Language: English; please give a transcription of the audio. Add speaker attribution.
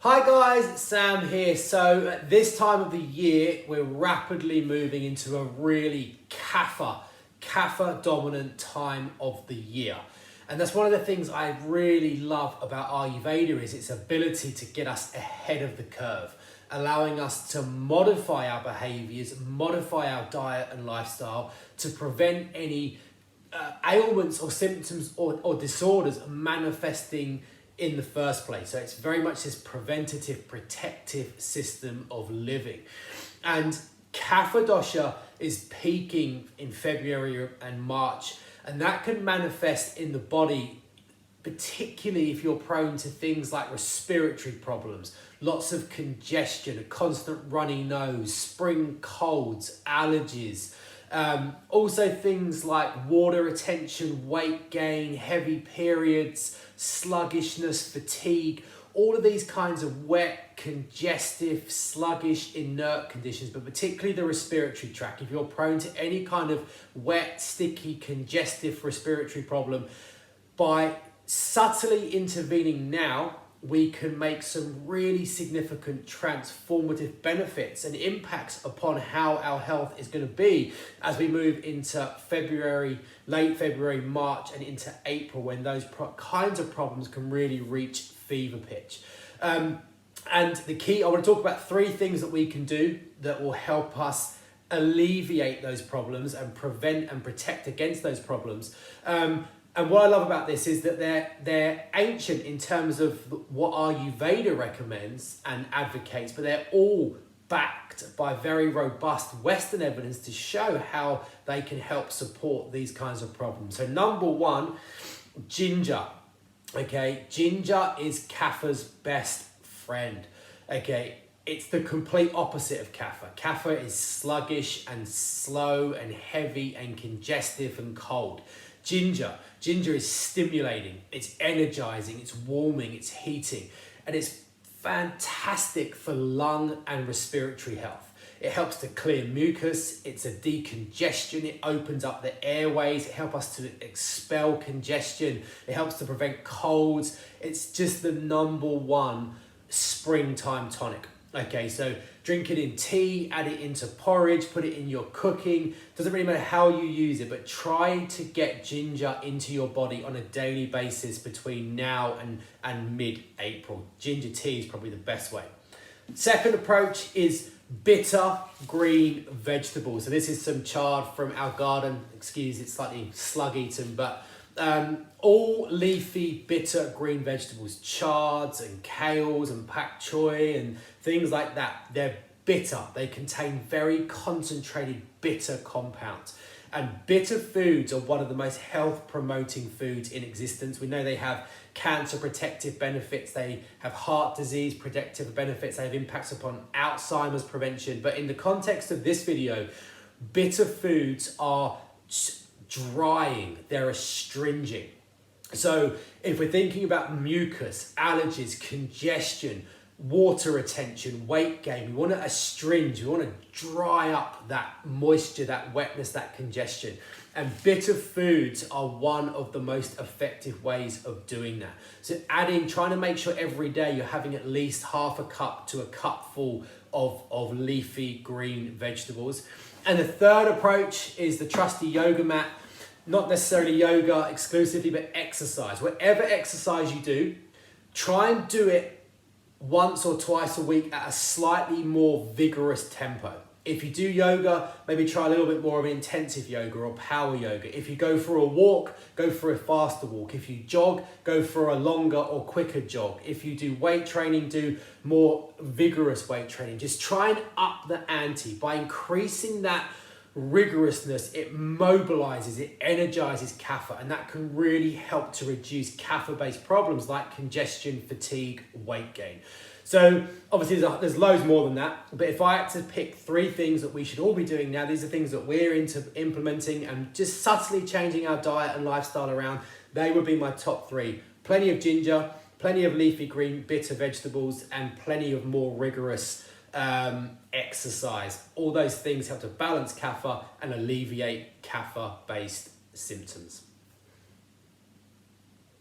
Speaker 1: Hi guys, Sam here. So at this time of the year, we're rapidly moving into a really Kapha dominant time of the year. And that's one of the things I really love about Ayurveda is its ability to get us ahead of the curve, allowing us to modify our behaviors, modify our diet and lifestyle to prevent any ailments or symptoms or disorders manifesting in the first place. So it's very much this preventative, protective system of living. And Kapha dosha is peaking in February and March, and that can manifest in the body, particularly if you're prone to things like respiratory problems, lots of congestion, a constant runny nose, spring colds, allergies. Also things like water retention, weight gain, heavy periods, sluggishness, fatigue, all of these kinds of wet, congestive, sluggish, inert conditions, but particularly the respiratory tract. If you're prone to any kind of wet, sticky, congestive respiratory problem, by subtly intervening now, we can make some really significant transformative benefits and impacts upon how our health is going to be as we move into February, late February, March, and into April, when those kinds of problems can really reach fever pitch. And the key, I want to talk about 3 things that we can do that will help us alleviate those problems and prevent and protect against those problems. And what I love about this is that they're ancient in terms of what Ayurveda recommends and advocates, but they're all backed by very robust Western evidence to show how they can help support these kinds of problems. So number 1, ginger. Okay, ginger is Kapha's best friend. Okay, it's the complete opposite of Kapha. Kapha is sluggish and slow and heavy and congestive and cold. Ginger is stimulating, it's energizing, it's warming, it's heating, and it's fantastic for lung and respiratory health. It helps to clear mucus, it's a decongestion, it opens up the airways, it helps us to expel congestion, it helps to prevent colds. It's just the number 1 springtime tonic. Okay, so drink it in tea, add it into porridge, put it in your cooking. Doesn't really matter how you use it, but try to get ginger into your body on a daily basis between now and mid-April. Ginger tea is probably the best way. Second approach is bitter green vegetables. So this is some chard from our garden. Excuse, it's slightly slug eaten, but all leafy bitter green vegetables, chards and kales and pak choy and things like that. They're bitter. They contain very concentrated bitter compounds. And bitter foods are one of the most health promoting foods in existence. We know they have cancer protective benefits, they have heart disease protective benefits, they have impacts upon Alzheimer's prevention. But in the context of this video, bitter foods are drying, they're astringing. So if we're thinking about mucus, allergies, congestion, water retention, weight gain, we want to astringe, we want to dry up that moisture, that wetness, that congestion. And bitter foods are one of the most effective ways of doing that. So trying to make sure every day you're having at least half a cup to a cupful of leafy green vegetables. And the third approach is the trusty yoga mat. Not necessarily yoga exclusively, but exercise. Whatever exercise you do, try and do it once or twice a week at a slightly more vigorous tempo. If you do yoga, maybe try a little bit more of intensive yoga or power yoga. If you go for a walk, go for a faster walk. If you jog, go for a longer or quicker jog. If you do weight training, do more vigorous weight training. Just try and up the ante. By increasing that rigorousness, it mobilizes, it energizes Kapha, and that can really help to reduce Kapha-based problems like congestion, fatigue, weight gain. So obviously there's loads more than that, but if I had to pick 3 things that we should all be doing now, these are things that we're implementing and just subtly changing our diet and lifestyle around, they would be my top 3. Plenty of ginger, plenty of leafy green bitter vegetables, and plenty of more rigorous exercise. All those things help to balance Kapha and alleviate Kapha-based symptoms.